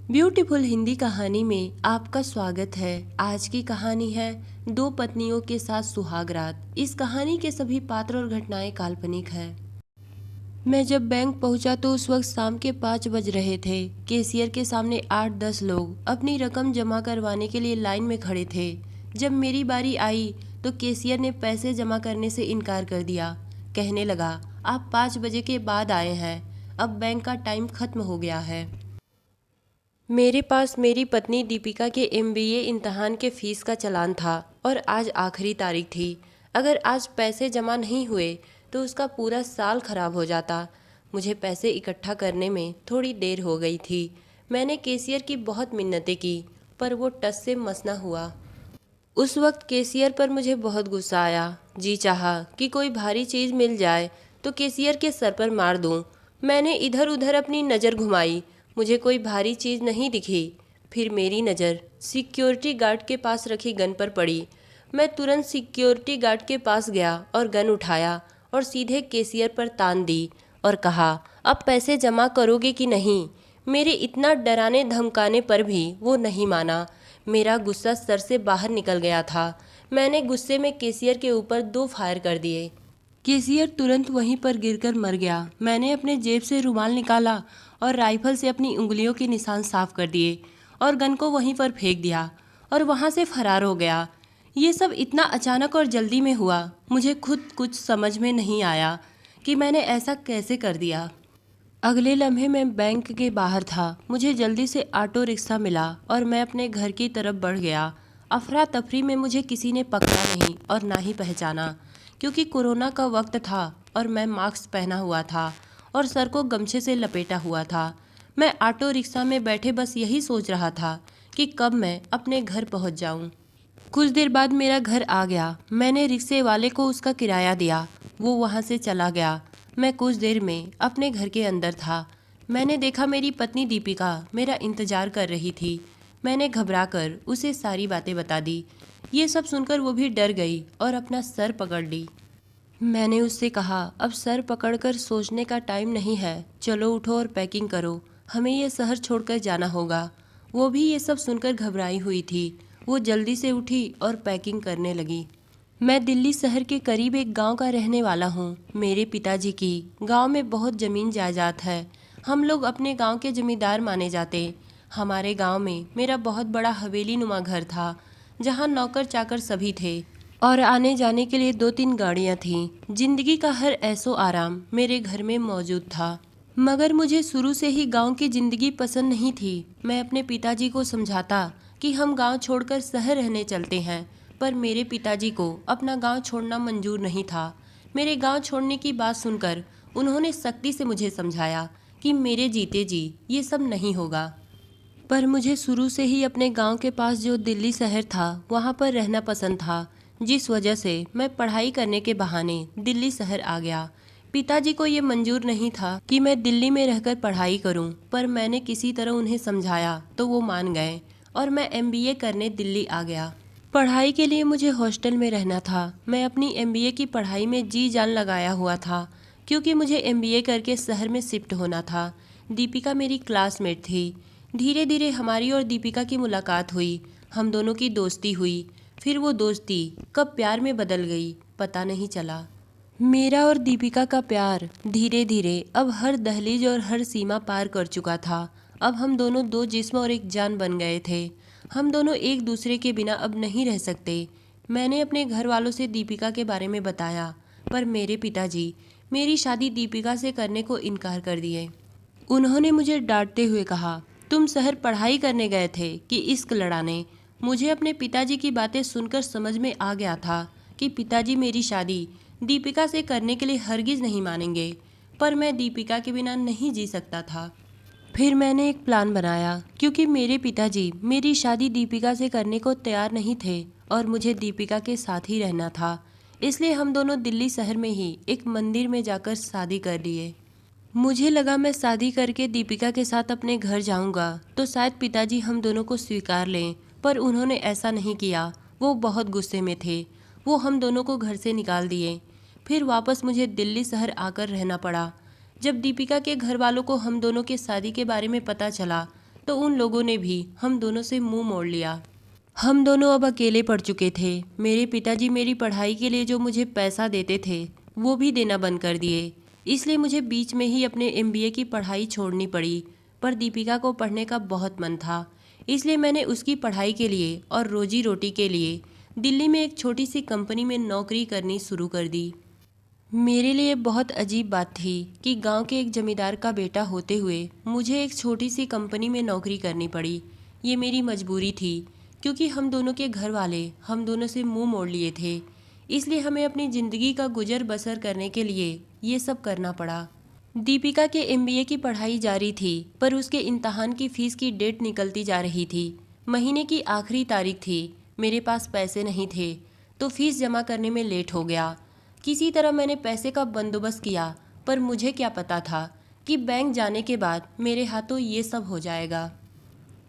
Beautiful Hindi कहानी में आपका स्वागत है। आज की कहानी है दो पत्नियों के साथ सुहाग रात। इस कहानी के सभी पात्र और घटनाएं काल्पनिक हैं। मैं जब बैंक पहुंचा तो उस वक्त शाम के 5 बज रहे थे। कैशियर के सामने 8-10 लोग अपनी रकम जमा करवाने के लिए लाइन में खड़े थे। जब मेरी बारी आई तो कैशियर ने पैसे जमा करने से इनकार कर दिया। कहने लगा, आप 5 बजे के बाद आए हैं, अब बैंक का टाइम खत्म हो गया है। मेरे पास मेरी पत्नी दीपिका के एमबीए इम्तहान के फीस का चालान था और आज आखिरी तारीख थी। अगर आज पैसे जमा नहीं हुए तो उसका पूरा साल खराब हो जाता। मुझे पैसे इकट्ठा करने में थोड़ी देर हो गई थी। मैंने कैशियर की बहुत मिन्नतें की पर वो टस से मस ना हुआ। उस वक्त कैशियर पर मुझे बहुत गुस्सा आया। जी चाहा कि कोई भारी चीज़ मिल जाए तो कैशियर के सर पर मार दूं। मैंने इधर उधर अपनी नज़र घुमाई, मुझे कोई भारी चीज़ नहीं दिखी। फिर मेरी नज़र सिक्योरिटी गार्ड के पास रखी गन पर पड़ी। मैं तुरंत सिक्योरिटी गार्ड के पास गया और गन उठाया और सीधे कैशियर पर तान दी और कहा, अब पैसे जमा करोगे कि नहीं। मेरे इतना डराने धमकाने पर भी वो नहीं माना। मेरा गुस्सा सर से बाहर निकल गया था। मैंने गुस्से में कैशियर के ऊपर 2 फायर कर दिए। कैशियर तुरंत वहीं पर गिरकर मर गया। मैंने अपने जेब से रुमाल निकाला और राइफल से अपनी उंगलियों के निशान साफ कर दिए और गन को वहीं पर फेंक दिया और वहां से फरार हो गया। ये सब इतना अचानक और जल्दी में हुआ, मुझे खुद कुछ समझ में नहीं आया कि मैंने ऐसा कैसे कर दिया। अगले लम्हे मैं बैंक के बाहर था। मुझे जल्दी से ऑटो रिक्शा मिला और मैं अपने घर की तरफ बढ़ गया। अफरा तफरी में मुझे किसी ने पकड़ा नहीं और ना ही पहचाना, क्योंकि कोरोना का वक्त था और मैं मास्क पहना हुआ था और सर को गमछे से लपेटा हुआ था। मैं ऑटो रिक्शा में बैठे बस यही सोच रहा था कि कब मैं अपने घर पहुंच जाऊं। कुछ देर बाद मेरा घर आ गया। मैंने रिक्शे वाले को उसका किराया दिया, वो वहां से चला गया। मैं कुछ देर में अपने घर के अंदर था। मैंने देखा मेरी पत्नी दीपिका मेरा इंतजार कर रही थी। मैंने घबराकर उसे सारी बातें बता दी। ये सब सुनकर वो भी डर गई और अपना सर पकड़ ली। मैंने उससे कहा, अब सर पकड़कर सोचने का टाइम नहीं है, चलो उठो और पैकिंग करो, हमें ये शहर छोड़कर जाना होगा। वो भी ये सब सुनकर घबराई हुई थी। वो जल्दी से उठी और पैकिंग करने लगी। मैं दिल्ली शहर के करीब एक गांव का रहने वाला हूँ। मेरे पिताजी की गांव में बहुत ज़मीन जायदाद है। हम लोग अपने गांव के जमींदार माने जाते। हमारे गांव में मेरा बहुत बड़ा हवेली नुमा घर था, जहाँ नौकर चाकर सभी थे और आने जाने के लिए 2-3 गाड़ियाँ थीं। जिंदगी का हर ऐसो आराम मेरे घर में मौजूद था। मगर मुझे शुरू से ही गांव की ज़िंदगी पसंद नहीं थी। मैं अपने पिताजी को समझाता कि हम गांव छोड़कर शहर रहने चलते हैं, पर मेरे पिताजी को अपना गांव छोड़ना मंजूर नहीं था। मेरे गांव छोड़ने की बात सुनकर उन्होंने सख्ती से मुझे समझाया कि मेरे जीते जी ये सब नहीं होगा। पर मुझे शुरू से ही अपने गांव के पास जो दिल्ली शहर था वहाँ पर रहना पसंद था, जिस वजह से मैं पढ़ाई करने के बहाने दिल्ली शहर आ गया। पिताजी को ये मंजूर नहीं था कि मैं दिल्ली में रहकर पढ़ाई करूं, पर मैंने किसी तरह उन्हें समझाया तो वो मान गए और मैं एमबीए करने दिल्ली आ गया। पढ़ाई के लिए मुझे हॉस्टल में रहना था। मैं अपनी एमबीए की पढ़ाई में जी जान लगाया हुआ था, क्योंकि मुझे एमबीए करके शहर में शिफ्ट होना था। दीपिका मेरी क्लासमेट थी। धीरे धीरे हमारी और दीपिका की मुलाकात हुई। हम दोनों की दोस्ती हुई। फिर वो दोस्ती कब प्यार में बदल गई पता नहीं चला। मेरा और दीपिका का प्यार धीरे धीरे अब हर दहलीज और हर सीमा पार कर चुका था। अब हम दोनों 2 जिस्म और एक जान बन गए थे। हम दोनों एक दूसरे के बिना अब नहीं रह सकते। मैंने अपने घर वालों से दीपिका के बारे में बताया, पर मेरे पिताजी मेरी शादी दीपिका से करने को इनकार कर दिए। उन्होंने मुझे डांटते हुए कहा, तुम शहर पढ़ाई करने गए थे कि इश्क लड़ाने। मुझे अपने पिताजी की बातें सुनकर समझ में आ गया था कि पिताजी मेरी शादी दीपिका से करने के लिए हरगिज नहीं मानेंगे, पर मैं दीपिका के बिना नहीं जी सकता था। फिर मैंने एक प्लान बनाया, क्योंकि मेरे पिताजी मेरी शादी दीपिका से करने को तैयार नहीं थे और मुझे दीपिका के साथ ही रहना था। इसलिए हम दोनों दिल्ली शहर में ही एक मंदिर में जाकर शादी कर लिए। मुझे लगा मैं शादी करके दीपिका के साथ अपने घर जाऊंगा तो शायद पिताजी हम दोनों को स्वीकार लें, पर उन्होंने ऐसा नहीं किया। वो बहुत गुस्से में थे। वो हम दोनों को घर से निकाल दिए। फिर वापस मुझे दिल्ली शहर आकर रहना पड़ा। जब दीपिका के घर वालों को हम दोनों के शादी के बारे में पता चला तो उन लोगों ने भी हम दोनों से मुंह मोड़ लिया। हम दोनों अब अकेले पड़ चुके थे। मेरे पिताजी मेरी पढ़ाई के लिए जो मुझे पैसा देते थे वो भी देना बंद कर दिए, इसलिए मुझे बीच में ही अपने एमबीए की पढ़ाई छोड़नी पड़ी। पर दीपिका को पढ़ने का बहुत मन था, इसलिए मैंने उसकी पढ़ाई के लिए और रोजी रोटी के लिए दिल्ली में एक छोटी सी कंपनी में नौकरी करनी शुरू कर दी। मेरे लिए बहुत अजीब बात थी कि गांव के एक जमींदार का बेटा होते हुए मुझे एक छोटी सी कंपनी में नौकरी करनी पड़ी। ये मेरी मजबूरी थी, क्योंकि हम दोनों के घर वाले हम दोनों से मुंह मोड़ लिए थे, इसलिए हमें अपनी ज़िंदगी का गुजर बसर करने के लिए ये सब करना पड़ा। दीपिका के एमबीए की पढ़ाई जारी थी, पर उसके इम्तहान की फ़ीस की डेट निकलती जा रही थी। महीने की आखिरी तारीख थी। मेरे पास पैसे नहीं थे, तो फीस जमा करने में लेट हो गया। किसी तरह मैंने पैसे का बंदोबस्त किया, पर मुझे क्या पता था कि बैंक जाने के बाद मेरे हाथों ये सब हो जाएगा।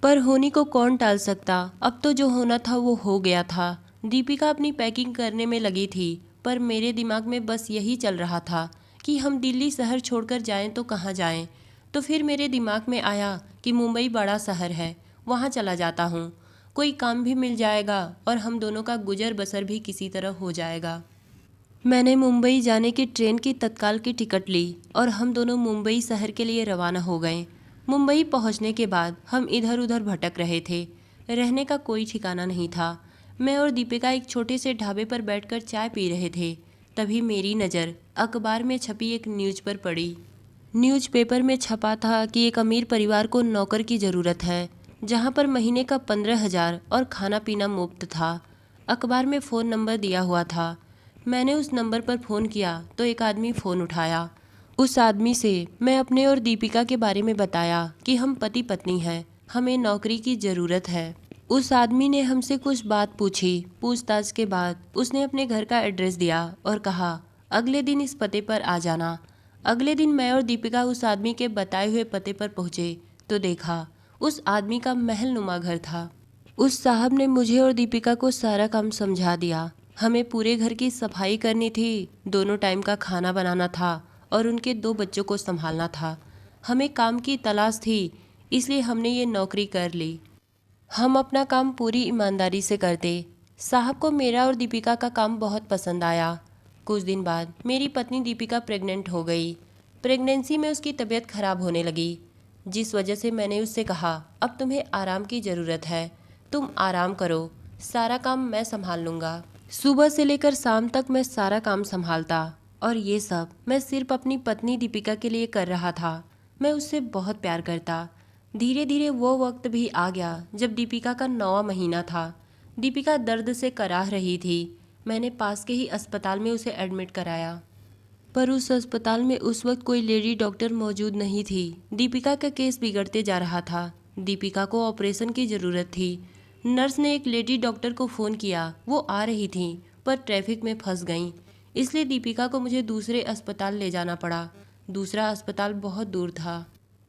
पर होने को कौन टाल सकता, अब तो जो होना था वो हो गया था। दीपिका अपनी पैकिंग करने में लगी थी, पर मेरे दिमाग में बस यही चल रहा था कि हम दिल्ली शहर छोड़कर जाएं तो कहाँ जाएं। तो फिर मेरे दिमाग में आया कि मुंबई बड़ा शहर है, वहाँ चला जाता हूँ। कोई काम भी मिल जाएगा और हम दोनों का गुजर बसर भी किसी तरह हो जाएगा। मैंने मुंबई जाने की ट्रेन की तत्काल की टिकट ली और हम दोनों मुंबई शहर के लिए रवाना हो गए। मुंबई पहुंचने के बाद हम इधर उधर भटक रहे थे। रहने का कोई ठिकाना नहीं था। मैं और दीपिका एक छोटे से ढाबे पर बैठकर चाय पी रहे थे। तभी मेरी नज़र अखबार में छपी एक न्यूज़ पर पड़ी। न्यूज़पेपर में छपा था कि एक अमीर परिवार को नौकर की ज़रूरत है, जहां पर महीने का 15,000 और खाना पीना मुफ्त था। अखबार में फ़ोन नंबर दिया हुआ था। मैंने उस नंबर पर फ़ोन किया तो एक आदमी फ़ोन उठाया। उस आदमी से मैं अपने और दीपिका के बारे में बताया कि हम पति पत्नी हैं, हमें नौकरी की ज़रूरत है। उस आदमी ने हमसे कुछ बात पूछी। पूछताछ के बाद उसने अपने घर का एड्रेस दिया और कहा, अगले दिन इस पते पर आ जाना। अगले दिन मैं और दीपिका उस आदमी के बताए हुए पते पर पहुँचे तो देखा उस आदमी का महल नुमा घर था। उस साहब ने मुझे और दीपिका को सारा काम समझा दिया। हमें पूरे घर की सफाई करनी थी, दोनों टाइम का खाना बनाना था और उनके 2 बच्चों को संभालना था। हमें काम की तलाश थी, इसलिए हमने ये नौकरी कर ली। हम अपना काम पूरी ईमानदारी से करते। साहब को मेरा और दीपिका का काम बहुत पसंद आया। कुछ दिन बाद मेरी पत्नी दीपिका प्रेग्नेंट हो गई। प्रेगनेंसी में उसकी तबीयत खराब होने लगी, जिस वजह से मैंने उससे कहा, अब तुम्हें आराम की ज़रूरत है, तुम आराम करो, सारा काम मैं संभाल लूँगा। सुबह से लेकर शाम तक मैं सारा काम संभालता और ये सब मैं सिर्फ अपनी पत्नी दीपिका के लिए कर रहा था। मैं उससे बहुत प्यार करता। धीरे धीरे वो वक्त भी आ गया जब दीपिका का 9वां महीना था। दीपिका दर्द से कराह रही थी। मैंने पास के ही अस्पताल में उसे एडमिट कराया, पर उस अस्पताल में उस वक्त कोई लेडी डॉक्टर मौजूद नहीं थी। दीपिका का केस बिगड़ते जा रहा था। दीपिका को ऑपरेशन की ज़रूरत थी। नर्स ने एक लेडी डॉक्टर को फ़ोन किया, वो आ रही थी पर ट्रैफिक में फंस गईं, इसलिए दीपिका को मुझे दूसरे अस्पताल ले जाना पड़ा। दूसरा अस्पताल बहुत दूर था।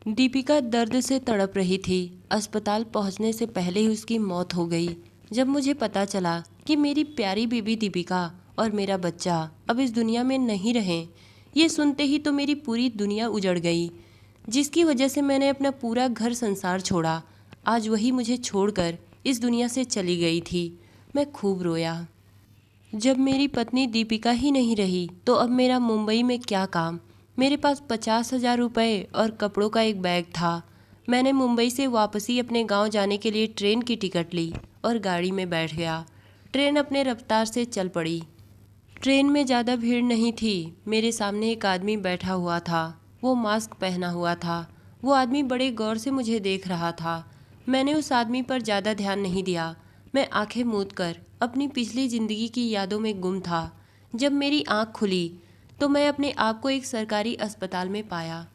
दीपिका दर्द से तड़प रही थी। अस्पताल पहुंचने से पहले ही उसकी मौत हो गई। जब मुझे पता चला कि मेरी प्यारी बेबी दीपिका और मेरा बच्चा अब इस दुनिया में नहीं रहे, ये सुनते ही तो मेरी पूरी दुनिया उजड़ गई, जिसकी वजह से मैंने अपना पूरा घर संसार छोड़ा। आज वही मुझे छोड़कर इस दुनिया से चली गई थी। मैं खूब रोया। जब मेरी पत्नी दीपिका ही नहीं रही तो अब मेरा मुंबई में क्या काम। मेरे पास 50,000 रुपये और कपड़ों का एक बैग था। मैंने मुंबई से वापसी अपने गांव जाने के लिए ट्रेन की टिकट ली और गाड़ी में बैठ गया। ट्रेन अपने रफ्तार से चल पड़ी। ट्रेन में ज़्यादा भीड़ नहीं थी। मेरे सामने एक आदमी बैठा हुआ था। वो मास्क पहना हुआ था। वो आदमी बड़े गौर से मुझे देख रहा था। मैंने उस आदमी पर ज़्यादा ध्यान नहीं दिया। मैं आंखें मूंद कर अपनी पिछली ज़िंदगी की यादों में गुम था। जब मेरी आंख खुली तो मैं अपने आप को एक सरकारी अस्पताल में पाया।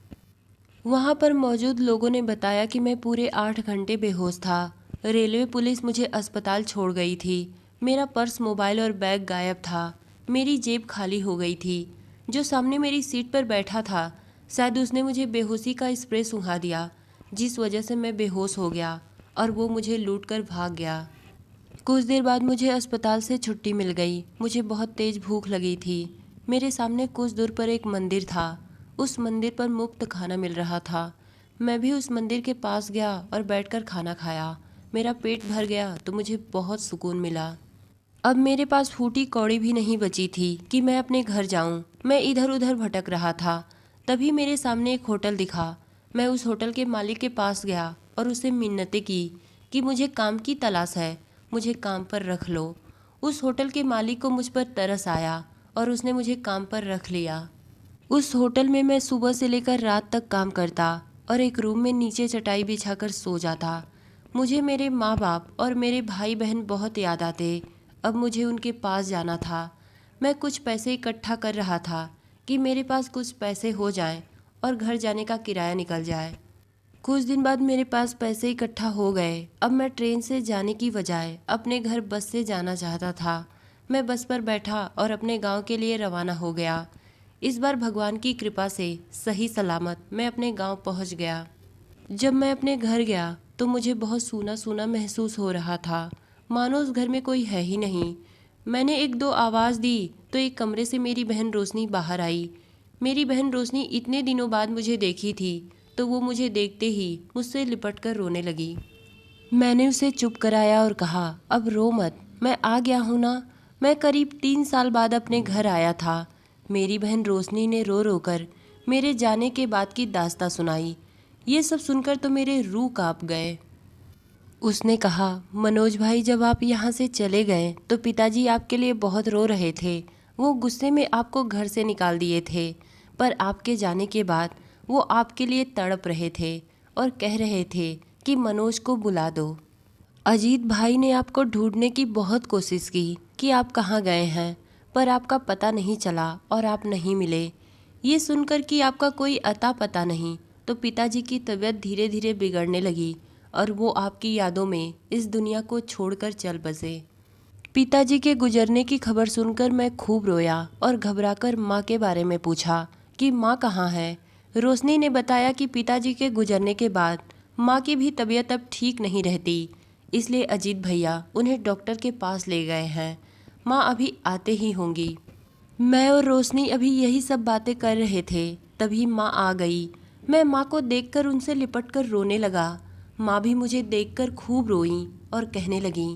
वहाँ पर मौजूद लोगों ने बताया कि मैं पूरे 8 घंटे बेहोश था। रेलवे पुलिस मुझे अस्पताल छोड़ गई थी। मेरा पर्स, मोबाइल और बैग गायब था। मेरी जेब खाली हो गई थी। जो सामने मेरी सीट पर बैठा था, शायद उसने मुझे बेहोशी का स्प्रे सुंघा दिया, जिस वजह से मैं बेहोश हो गया और वो मुझे लूटकर भाग गया। कुछ देर बाद मुझे अस्पताल से छुट्टी मिल गई। मुझे बहुत तेज़ भूख लगी थी। मेरे सामने कुछ दूर पर एक मंदिर था। उस मंदिर पर मुफ्त खाना मिल रहा था। मैं भी उस मंदिर के पास गया और बैठकर खाना खाया। मेरा पेट भर गया तो मुझे बहुत सुकून मिला। अब मेरे पास फूटी कौड़ी भी नहीं बची थी कि मैं अपने घर जाऊं। मैं इधर उधर भटक रहा था। तभी मेरे सामने एक होटल दिखा। मैं उस होटल के मालिक के पास गया और उससे मिन्नतें की कि मुझे काम की तलाश है, मुझे काम पर रख लो। उस होटल के मालिक को मुझ पर तरस आया और उसने मुझे काम पर रख लिया। उस होटल में मैं सुबह से लेकर रात तक काम करता और एक रूम में नीचे चटाई बिछाकर सो जाता। मुझे मेरे माँ बाप और मेरे भाई बहन बहुत याद आते। अब मुझे उनके पास जाना था। मैं कुछ पैसे इकट्ठा कर रहा था कि मेरे पास कुछ पैसे हो जाएं और घर जाने का किराया निकल जाए। कुछ दिन बाद मेरे पास पैसे इकट्ठा हो गए। अब मैं ट्रेन से जाने की बजाय अपने घर बस से जाना चाहता था। मैं बस पर बैठा और अपने गांव के लिए रवाना हो गया। इस बार भगवान की कृपा से सही सलामत मैं अपने गांव पहुंच गया। जब मैं अपने घर गया तो मुझे बहुत सूना सूना महसूस हो रहा था, मानो उस घर में कोई है ही नहीं। मैंने एक दो आवाज़ दी तो एक कमरे से मेरी बहन रोशनी बाहर आई। मेरी बहन रोशनी इतने दिनों बाद मुझे देखी थी तो वो मुझे देखते ही मुझसे लिपट कर रोने लगी। मैंने उसे चुप कराया और कहा, अब रो मत, मैं आ गया हूँ ना। मैं करीब 3 साल बाद अपने घर आया था। मेरी बहन रोशनी ने रो रो कर मेरे जाने के बाद की दास्तां सुनाई। ये सब सुनकर तो मेरे रूह कांप गए। उसने कहा, मनोज भाई, जब आप यहाँ से चले गए तो पिताजी आपके लिए बहुत रो रहे थे। वो गुस्से में आपको घर से निकाल दिए थे, पर आपके जाने के बाद वो आपके लिए तड़प रहे थे और कह रहे थे कि मनोज को बुला दो। अजीत भाई ने आपको ढूंढने की बहुत कोशिश की कि आप कहाँ गए हैं, पर आपका पता नहीं चला और आप नहीं मिले। ये सुनकर कि आपका कोई अता पता नहीं तो पिताजी की तबीयत धीरे धीरे बिगड़ने लगी और वो आपकी यादों में इस दुनिया को छोड़कर चल बसे। पिताजी के गुजरने की खबर सुनकर मैं खूब रोया और घबराकर माँ के बारे में पूछा कि माँ कहाँ है। रोशनी ने बताया कि पिताजी के गुजरने के बाद माँ की भी तबीयत अब ठीक नहीं रहती, इसलिए अजीत भैया उन्हें डॉक्टर के पास ले गए हैं। माँ अभी आते ही होंगी। मैं और रोशनी अभी यही सब बातें कर रहे थे, तभी माँ आ गई। मैं माँ को देखकर उनसे लिपटकर रोने लगा। माँ भी मुझे देखकर खूब रोई और कहने लगी,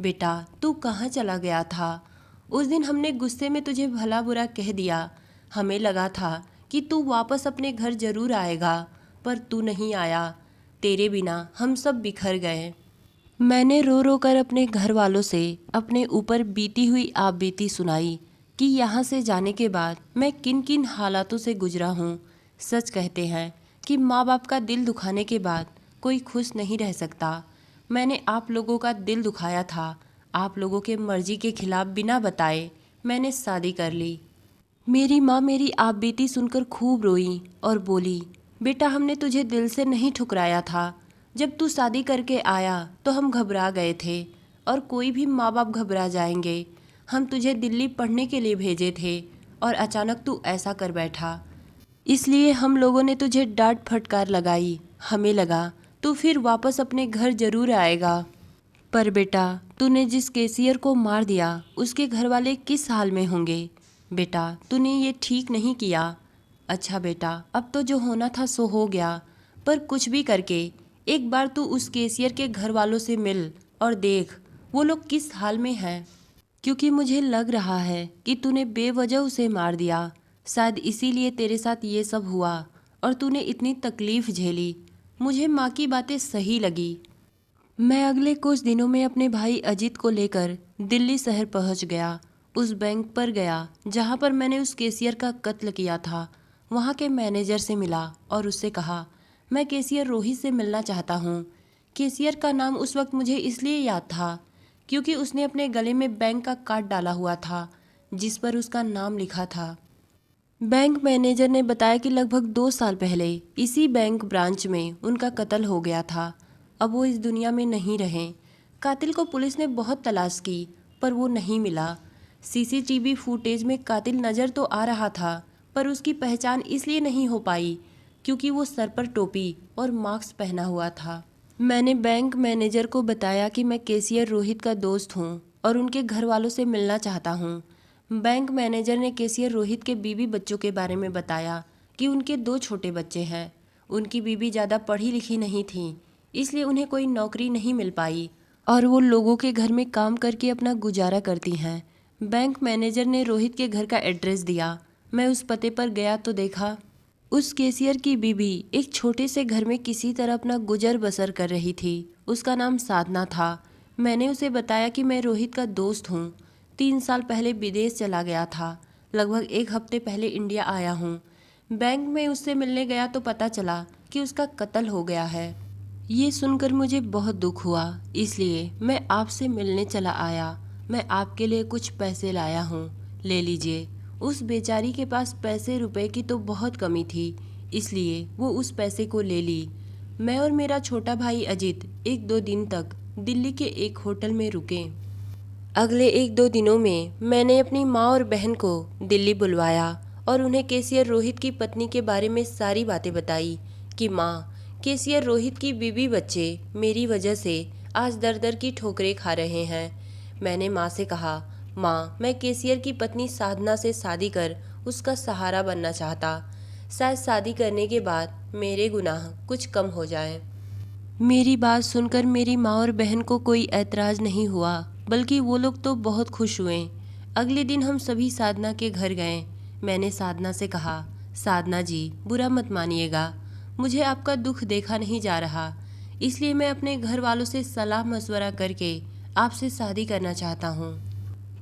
बेटा तू कहाँ चला गया था? उस दिन हमने गुस्से में तुझे भला बुरा कह दिया। हमें लगा था कि तू वापस अपने घर जरूर आएगा, पर तू नहीं आया। तेरे बिना हम सब बिखर गए। मैंने रो रो कर अपने घर वालों से अपने ऊपर बीती हुई आपबीती सुनाई कि यहाँ से जाने के बाद मैं किन किन हालातों से गुजरा हूँ। सच कहते हैं कि माँ बाप का दिल दुखाने के बाद कोई खुश नहीं रह सकता। मैंने आप लोगों का दिल दुखाया था। आप लोगों के मर्जी के खिलाफ बिना बताए मैंने शादी कर ली। मेरी माँ मेरी आपबीती सुनकर खूब रोई और बोली, बेटा हमने तुझे दिल से नहीं ठुकराया था। जब तू शादी करके आया तो हम घबरा गए थे, और कोई भी माँ बाप घबरा जाएंगे। हम तुझे दिल्ली पढ़ने के लिए भेजे थे और अचानक तू ऐसा कर बैठा, इसलिए हम लोगों ने तुझे डांट फटकार लगाई। हमें लगा तू फिर वापस अपने घर जरूर आएगा। पर बेटा तूने जिस कैशियर को मार दिया उसके घर वाले किस हाल में होंगे? बेटा तूने ये ठीक नहीं किया। अच्छा बेटा, अब तो जो होना था सो हो गया, पर कुछ भी करके एक बार तू उस कैशियर के घर वालों से मिल और देख वो लोग किस हाल में हैं। क्योंकि मुझे लग रहा है कि तूने बेवजह उसे मार दिया। शायद इसीलिए तेरे साथ ये सब हुआ और तूने इतनी तकलीफ झेली। मुझे माँ की बातें सही लगी। मैं अगले कुछ दिनों में अपने भाई अजीत को लेकर दिल्ली शहर पहुंच गया। उस बैंक पर गया जहां पर मैंने उस कैशियर का कत्ल किया था। वहां के मैनेजर से मिला और उससे कहा, मैं कैशियर रोहित से मिलना चाहता हूं। कैशियर का नाम उस वक्त मुझे इसलिए याद था क्योंकि उसने अपने गले में बैंक का कार्ड डाला हुआ था जिस पर उसका नाम लिखा था। बैंक मैनेजर ने बताया कि लगभग 2 साल पहले इसी बैंक ब्रांच में उनका कत्ल हो गया था। अब वो इस दुनिया में नहीं रहे। कातिल को पुलिस ने बहुत तलाश की पर वो नहीं मिला। सीसीटीवी फुटेज में कातिल नज़र तो आ रहा था, पर उसकी पहचान इसलिए नहीं हो पाई क्योंकि वो सर पर टोपी और मास्क पहना हुआ था। मैंने बैंक मैनेजर को बताया कि मैं कैशियर रोहित का दोस्त हूँ और उनके घर वालों से मिलना चाहता हूँ। बैंक मैनेजर ने कैशियर रोहित के बीवी बच्चों के बारे में बताया कि उनके 2 छोटे बच्चे हैं। उनकी बीवी ज़्यादा पढ़ी लिखी नहीं थी, इसलिए उन्हें कोई नौकरी नहीं मिल पाई और वो लोगों के घर में काम करके अपना गुजारा करती हैं। बैंक मैनेजर ने रोहित के घर का एड्रेस दिया। मैं उस पते पर गया तो देखा उस कैशियर की बीवी एक छोटे से घर में किसी तरह अपना गुजर बसर कर रही थी। उसका नाम साधना था। मैंने उसे बताया कि मैं रोहित का दोस्त हूँ। 3 साल पहले विदेश चला गया था। लगभग 1 हफ्ते पहले इंडिया आया हूँ। बैंक में उससे मिलने गया तो पता चला कि उसका कत्ल हो गया है। ये सुनकर मुझे बहुत दुख हुआ, इसलिए मैं आपसे मिलने चला आया। मैं आपके लिए कुछ पैसे लाया हूँ, ले लीजिए। उस बेचारी के पास पैसे रुपए की तो बहुत कमी थी, इसलिए वो उस पैसे को ले ली। मैं और मेरा छोटा भाई अजित 1-2 दिन तक दिल्ली के एक होटल में रुके। अगले 1-2 दिनों में मैंने अपनी माँ और बहन को दिल्ली बुलवाया और उन्हें कैशियर रोहित की पत्नी के बारे में सारी बातें बताई कि माँ, कैशियर रोहित की बीवी बच्चे मेरी वजह से आज दर दर की ठोकरें खा रहे हैं। मैंने माँ से कहा, माँ, मैं कैशियर की पत्नी साधना से शादी कर उसका सहारा बनना चाहता। शायद शादी करने के बाद मेरे गुनाह कुछ कम हो जाए। मेरी बात सुनकर मेरी माँ और बहन को कोई ऐतराज़ नहीं हुआ, बल्कि वो लोग तो बहुत खुश हुए। अगले दिन हम सभी साधना के घर गए। मैंने साधना से कहा, साधना जी, बुरा मत मानिएगा, मुझे आपका दुख देखा नहीं जा रहा, इसलिए मैं अपने घर वालों से सलाह मशवरा करके आपसे शादी करना चाहता हूँ।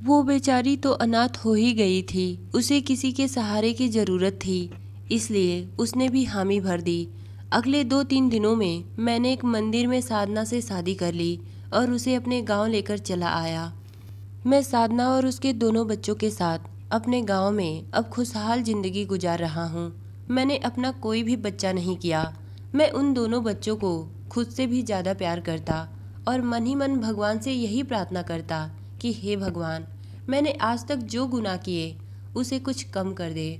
वो बेचारी तो अनाथ हो ही गई थी, उसे किसी के सहारे की ज़रूरत थी, इसलिए उसने भी हामी भर दी। अगले 2-3 दिनों में मैंने एक मंदिर में साधना से शादी कर ली और उसे अपने गांव लेकर चला आया। मैं साधना और उसके दोनों बच्चों के साथ अपने गांव में अब खुशहाल ज़िंदगी गुजार रहा हूँ। मैंने अपना कोई भी बच्चा नहीं किया। मैं उन दोनों बच्चों को खुद से भी ज़्यादा प्यार करता और मन ही मन भगवान से यही प्रार्थना करता कि हे भगवान, मैंने आज तक जो गुनाह किए उसे कुछ कम कर दे।